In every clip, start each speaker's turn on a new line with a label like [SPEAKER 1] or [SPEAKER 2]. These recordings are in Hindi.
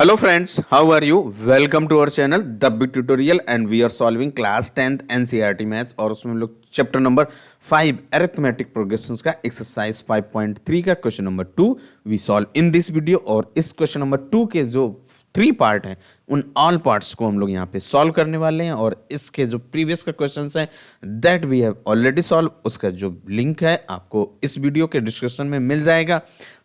[SPEAKER 1] Hello friends, how are you? Welcome to our channel The Big Tutorial and we are solving class 10th NCERT maths और उसमें हम लोग चैप्टर नंबर 5 अरिथमेटिक प्रोग्रेशंस का एक्सरसाइज 5.3 का question number 2 we solve in this video. और इस क्वेश्चन नंबर 2 के जो 3 पार्ट हैं उन ऑल पार्ट्स को हम लोग यहाँ पे सॉल्व करने वाले हैं। और इसके जो प्रीवियस का क्वेश्चन हैं that we have already solve, उसका जो लिंक है आपको इस वीडियो के डिस्क्रिप्शन में मिल जाएगा।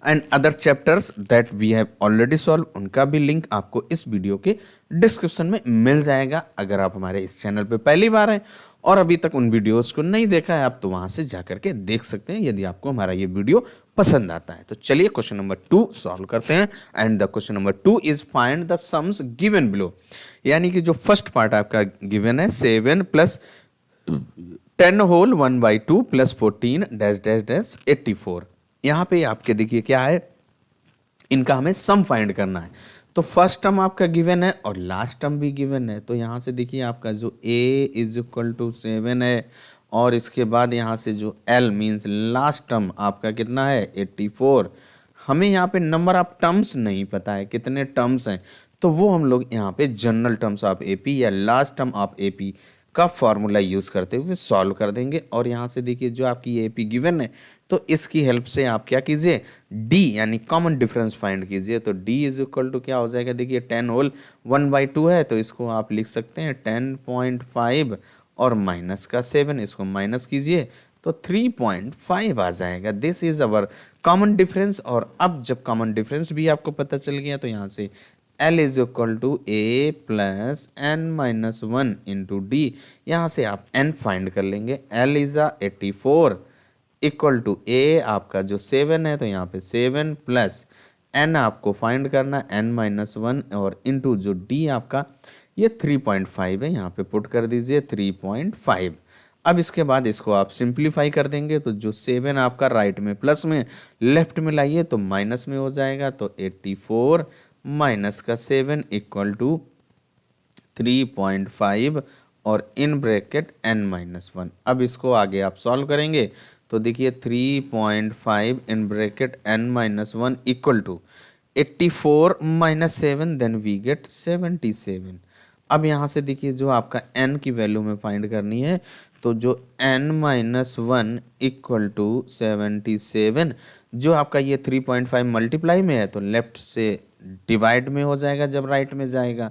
[SPEAKER 1] And other chapters that we have already solve उनका भी लिंक आपको इस वीडियो के डिस्क्रिप्शन में मिल जाएगा। अगर आप हमारे इस चैनल पे पहली बार हैं और अभी तक उन वीडियोस को नहीं देखा है आप तो वहां से जाकर के देख सकते हैं यदि आपको हमारा ये वीडियो पसंद आता है। तो चलिए क्वेश्चन नंबर 2 सॉल्व करते हैं। And the question number 2 is find the sums given below. यानी कि जो फर्स्ट पार्ट आपका गिवन है 7 plus 10 whole 1/2 plus 14 dash dash dash 84। यहाँ पे आपके देखिए क्या है, इनका हमें सम फाइंड करना है। तो फर्स्ट टर्म आपका गिवन है और लास्ट टर्म भी गिवन है। तो यहाँ से देखिए आपका जो a इज इक्वल टू 7 है और इसके बाद यहाँ से जो l मीन्स लास्ट टर्म आपका कितना है 84। हमें यहाँ पे नंबर ऑफ टर्म्स नहीं पता है कितने टर्म्स हैं, तो वो हम लोग यहाँ पे जनरल टर्म्स ऑफ एपी या लास्ट टर्म ऑफ एपी का फॉर्मूला यूज़ करते हुए सॉल्व कर देंगे। और यहाँ से देखिए जो आपकी ये एपी गिवन है तो इसकी हेल्प से आप क्या कीजिए डी यानी कॉमन डिफरेंस फाइंड कीजिए। तो डी इज इक्वल टू क्या हो जाएगा, देखिए 10 होल 1/2 है तो इसको आप लिख सकते हैं 10.5 और माइनस का 7, इसको माइनस कीजिए तो 3.5 आ जाएगा। This is our common difference. और अब जब कॉमन डिफरेंस भी आपको पता चल गया तो यहाँ से L is equal to a plus n minus 1 into d. यहाँ से आप n फाइंड कर लेंगे। L is 84 equal to a आपका जो 7 है तो यहाँ पे 7 प्लस n आपको फाइंड करना n माइनस 1 और इंटू जो d आपका ये 3.5 है, यहाँ पे पुट कर दीजिए 3.5। अब इसके बाद इसको आप सिंप्लीफाई कर देंगे तो जो 7 आपका राइट में प्लस में लेफ्ट में लाइए तो माइनस में हो जाएगा। तो 84 माइनस का 7 इक्वल टू 3.5 और इन ब्रैकेट n माइनस 1। अब इसको आगे आप सॉल्व करेंगे तो देखिए 3.5 in bracket n minus 1 equal to 84 minus 7 then we get 77। अब यहाँ से देखिए जो आपका n की वैल्यू में फाइंड करनी है तो जो n माइनस 1 इक्वल टू 77, जो आपका ये 3.5 मल्टीप्लाई में है तो लेफ्ट से डिवाइड में हो जाएगा, जब राइट में जाएगा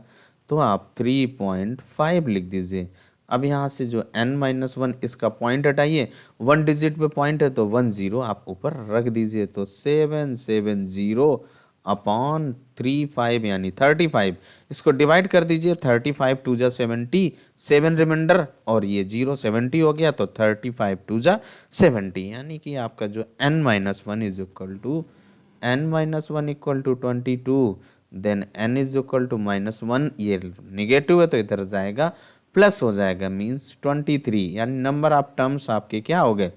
[SPEAKER 1] तो आप 3.5 लिख दीजिए। अब यहाँ से जो n माइनस 1 इसका पॉइंट हटाइए, 1 डिजिट पे पॉइंट है तो 1 0 आप ऊपर रख दीजिए तो 770 अपॉन 35 यानी 35। इसको डिवाइड कर दीजिए 35 टू जा 70, 7 रिमाइंडर और ये 0 70 हो गया तो 35 टू जा 70 यानी कि आपका जो n minus 1 is equal to n minus 1 equal to 22 then n is equal to minus 1, ये निगेटिव है तो इधर जाएगा प्लस हो जाएगा मीन्स 23 यानी नंबर ऑफ टर्म्स आपके क्या हो गए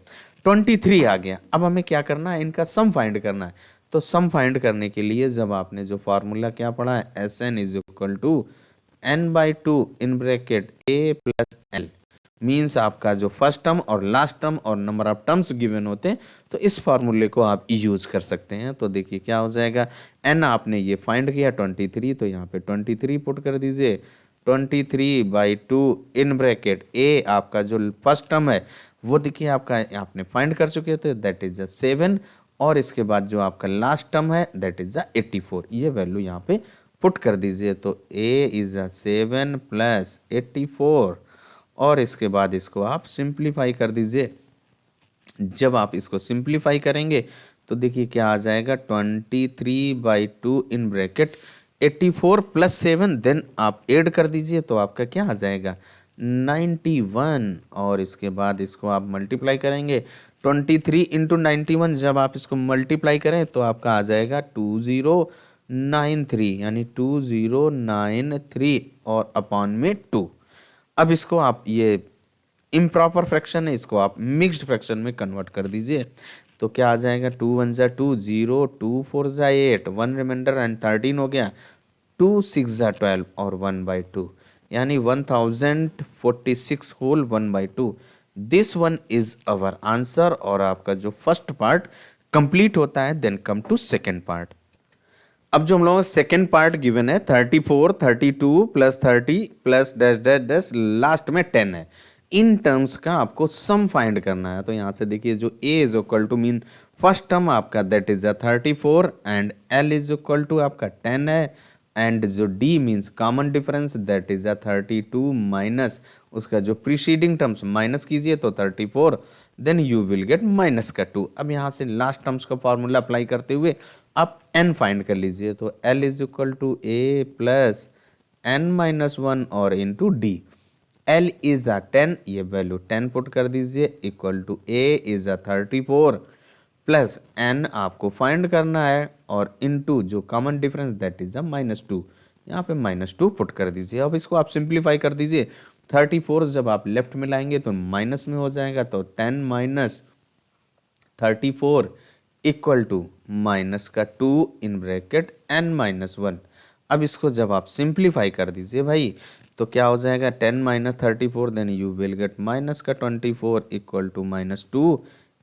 [SPEAKER 1] 23 आ गया। अब हमें क्या करना है, इनका सम फाइंड करना है। तो सम फाइंड करने के लिए जब आपने जो फार्मूला क्या पढ़ा है S N is equal to n/2 in bracket a plus l means आपका जो फर्स्ट टर्म और लास्ट टर्म और नंबर ऑफ टर्म्स गिवन होते हैं तो इस फार्मूले को आप यूज कर सकते हैं। तो देखिए क्या हो जाएगा, n आपने ये फाइंड किया 23 तो यहाँ पे 23 पुट कर दीजिए 23/2 इन ब्रैकेट a आपका जो फर्स्ट टर्म है वो देखिए आपका आपने फाइंड कर चुके थे दैट इज 7 और इसके बाद जो आपका लास्ट टर्म है दैट इज 84, ये वैल्यू यहाँ पे पुट कर दीजिए। तो a इज 7 प्लस 84 और इसके बाद इसको आप सिंप्लीफाई कर दीजिए। जब आप इसको सिंप्लीफाई करेंगे तो देखिए क्या आ जाएगा 23/2 इन ब्रैकेट 84 प्लस 7 देन आप ऐड कर दीजिए तो आपका क्या आ जाएगा 91 और इसके बाद इसको आप मल्टीप्लाई करेंगे 23 इंटू 91, जब आप इसको मल्टीप्लाई करें तो आपका आ जाएगा 2093 यानी 2093 और अपॉन में 2। अब इसको आप ये इम्प्रॉपर फ्रैक्शन है इसको आप मिक्स्ड फ्रैक्शन में कन्वर्ट कर दीजिए तो क्या आ जाएगा 2 1 जा 2 0 2 4 जा 8 1 रिमाइंडर एंड 13 हो गया 2 6 जा 12 और 1/2 यानी 1046 whole 1/2। This one is our answer. और आपका जो फर्स्ट पार्ट कंप्लीट होता है then come to second part. अब जो हम लोगों का सेकेंड पार्ट गिवन है 34, 32 plus 30 plus dash dash dash last में 10 है। इन टर्म्स का आपको सम फाइंड करना है। तो यहाँ से देखिए जो a is equal to mean first term आपका that is 34 and l is equal to आपका 10 है एंड जो d means common difference that is 32 minus उसका जो प्रीसीडिंग टर्म्स माइनस कीजिए तो 34 then you will get minus का 2। अब यहाँ से लास्ट टर्म्स का फॉर्मूला अप्लाई करते हुए आप n फाइंड कर लीजिए। तो l is equal to a plus n minus 1 और इंटू डी। l इज 10, ये वैल्यू 10 पुट कर दीजिए equal to a is 34 plus n आपको फाइंड करना है और इनटू जो कॉमन डिफरेंस दैट इज -2। यहाँ पे -2 पुट कर दीजिए। अब इसको आप सिंप्लीफाई कर दीजिए। 34 जब आप लेफ्ट में लाएंगे तो माइनस में हो जाएगा, तो 10 माइनस 34 इक्वल टू माइनस का 2 इन ब्रैकेट n माइनस 1। अब इसको जब आप सिंप्लीफाई कर दीजिए भाई तो क्या हो जाएगा 10 minus 34 then you will get minus का 24 equal to -2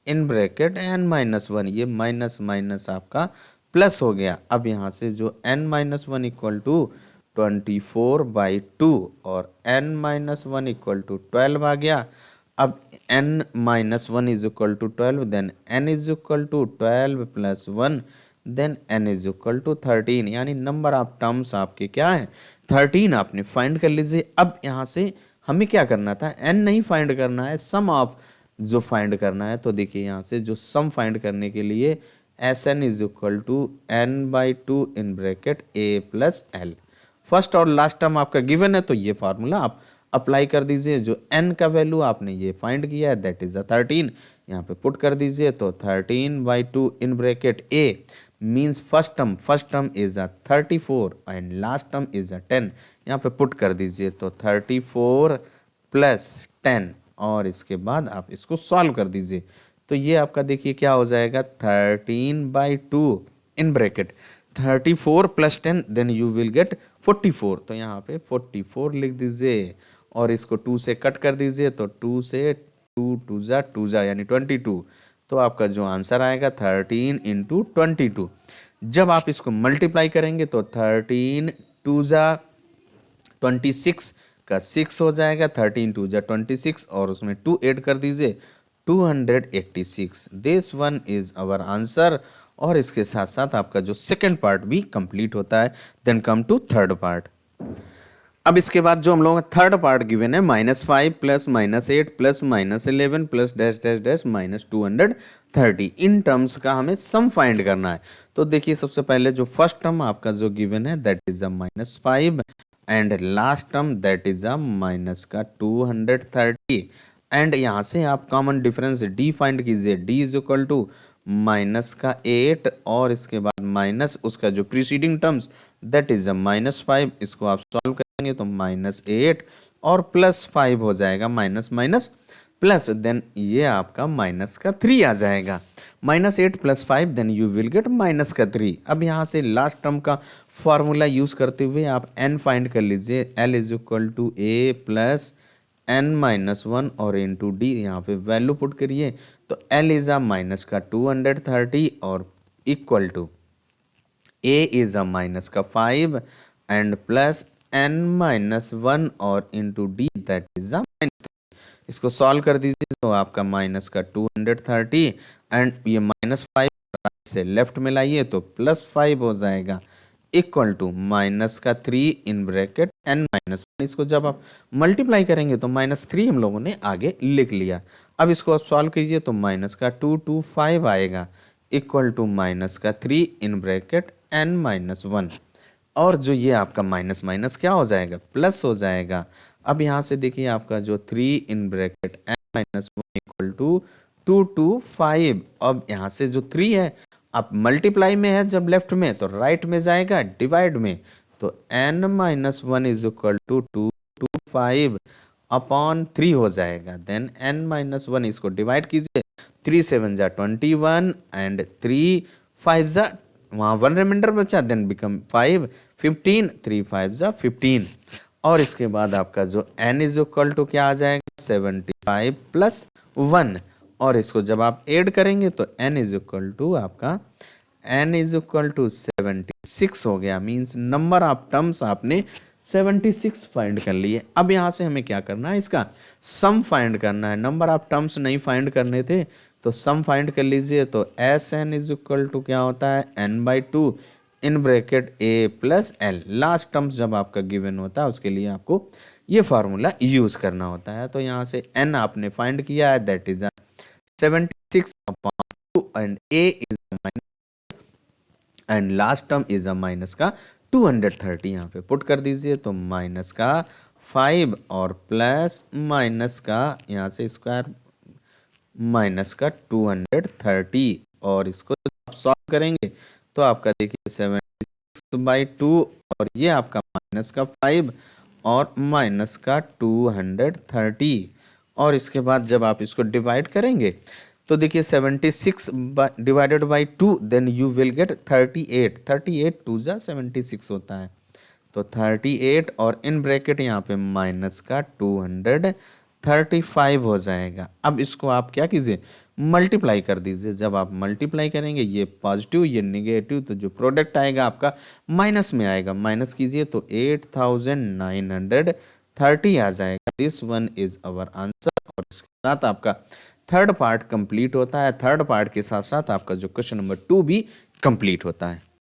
[SPEAKER 1] in bracket n minus 1। ये माइनस माइनस आपका प्लस हो गया। अब यहाँ से जो n माइनस 1 इक्वल टू 24/2 और n माइनस 1 इक्वल टू 12 आ गया। अब n minus 1 is equal to 12 then n is equal to 12 plus 1 then n is equal to 13, यानी नंबर ऑफ टर्म्स आपके क्या है 13 आपने फाइंड कर लीजिए। अब यहाँ से हमें क्या करना था, n नहीं फाइंड करना है, सम ऑफ जो फाइंड करना है। तो देखिए यहाँ से जो सम फाइंड करने के लिए Sn is equal to n/2 in bracket a plus l। First और लास्ट टर्म आपका गिवन है तो ये फार्मूला आप अप्लाई कर दीजिए। जो n का वैल्यू आपने ये फाइंड किया है दैट इज 13, यहाँ पे पुट कर दीजिए। तो 13/2 in bracket a means first term is 34 and last term is 10, यहाँ पे पुट कर दीजिए। तो 34 प्लस 10 और इसके बाद आप इसको सॉल्व कर दीजिए। तो ये आपका देखिए क्या हो जाएगा 13/2 in bracket 34 plus 10 then you will get 44। तो यहाँ पे 44 लिख दीजिए और इसको 2 से कट कर दीजिए। तो 2 से 2 2 जा यानी 22। तो आपका जो आंसर आएगा 13 इंटू 22। जब आप इसको मल्टीप्लाई करेंगे तो 13 2 जा 26 का 6 हो जाएगा, 13 2 जा 26 और उसमें 2 ऐड कर दीजिए 286। This one is our answer. और इसके साथ साथ आपका जो सेकंड पार्ट भी कंप्लीट होता है। Then come to third part. अब इसके बाद जो हम लोगों का थर्ड पार्ट गिवन है -5 plus -8 plus -11 plus dash dash dash -230। In terms का हमें सम फाइंड करना है। तो देखिए सबसे पहले जो फर्स्ट टर्म आपका जो गिवन है that is -5 and last term that is minus का 230 एंड यहाँ से आप कॉमन डिफरेंस d फाइंड कीजिए। d is equal to minus का 8 और इसके बाद माइनस उसका जो प्रीसीडिंग टर्म्स दैट इज -5। इसको आप सॉल्व करेंगे तो -8 और +5 हो जाएगा, माइनस माइनस प्लस देन ये आपका माइनस का 3 आ जाएगा। -8 + 5 then you will get minus का 3। अब यहाँ से लास्ट टर्म का फॉर्मूला यूज करते हुए आप n फाइंड कर लीजिए। l is equal to a plus n minus 1 और इंटू डी, यहाँ पे वैल्यू पुट करिए। तो l इज माइनस का 230 और equal to a is minus का 5 एंड प्लस n माइनस 1 और इंटू डी दैट इज -3। इसको सॉल्व कर दीजिए तो आपका माइनस का 230 एंड ये -5 से लेफ्ट में लाइए तो +5 हो जाएगा इक्वल टू माइनस का 3 इन ब्रैकेट n माइनस 1। इसको जब आप मल्टीप्लाई करेंगे तो -3 हम लोगों ने आगे लिख लिया। अब इसको सॉल्व कीजिए तो माइनस का 225 आएगा इक्वल टू माइनस का 3 इन ब्रैकेट n माइनस 1 और जो ये आपका माइनस माइनस क्या हो जाएगा प्लस हो जाएगा। अब यहाँ से देखिए आपका जो 3 in bracket n minus 1 equal to 225। अब यहाँ से जो 3 है अब मल्टीप्लाई में है जब लेफ्ट में तो राइट में जाएगा डिवाइड में। तो n minus 1 is equal to 225 upon 3 हो जाएगा। देन n माइनस 1 इसको डिवाइड कीजिए। 3 7 जा 21 एंड 3 5 जा वहाँ 1 रिमाइंडर बचा देन बिकम 5 15 3 5 जा 15 और इसके बाद आपका जो n इज इक्वल टू क्या आ जाएगा 75 प्लस 1 और इसको जब आप ऐड करेंगे तो n इज इक्वल टू आपका n इज इक्वल टू 76 हो गया, मीन्स नंबर ऑफ टर्म्स आपने 76 फाइंड कर लिए। अब यहाँ से हमें क्या करना है, इसका सम फाइंड करना है। नंबर ऑफ टर्म्स नहीं फाइंड करने थे तो सम फाइंड कर लीजिए। तो S N is equal to क्या होता है, n/2 in bracket a plus L. Last terms जब आपका गिवन होता है उसके लिए आपको ये फार्मूला यूज करना होता है। तो यहाँ से n आपने फाइंड किया है, that is 76/2 and a is and last term is a minus का 230 यहाँ पे पुट कर दीजिए। तो माइनस का 5 और प्लस माइनस का यहाँ से स्क्वायर माइनस का 230, और इसको आप सॉल्व करेंगे तो आपका देखिए 76/2 और ये आपका माइनस का 5 और माइनस का 230, और इसके बाद जब आप इसको डिवाइड करेंगे तो देखिए 76 divided by 2 then you will get 38। 38 2 जा 76 होता है, तो 38 और इन ब्रैकेट यहाँ पे माइनस का 235 हो जाएगा। अब इसको आप क्या कीजिए, मल्टीप्लाई कर दीजिए। जब आप मल्टीप्लाई करेंगे ये पॉजिटिव ये निगेटिव, तो जो प्रोडक्ट आएगा आपका माइनस में आएगा, माइनस कीजिए तो 8930 आ जाएगा। This one is our answer. और इसके साथ आपका थर्ड पार्ट कंप्लीट होता है। थर्ड पार्ट के साथ साथ आपका जो क्वेश्चन नंबर 2 भी कंप्लीट होता है।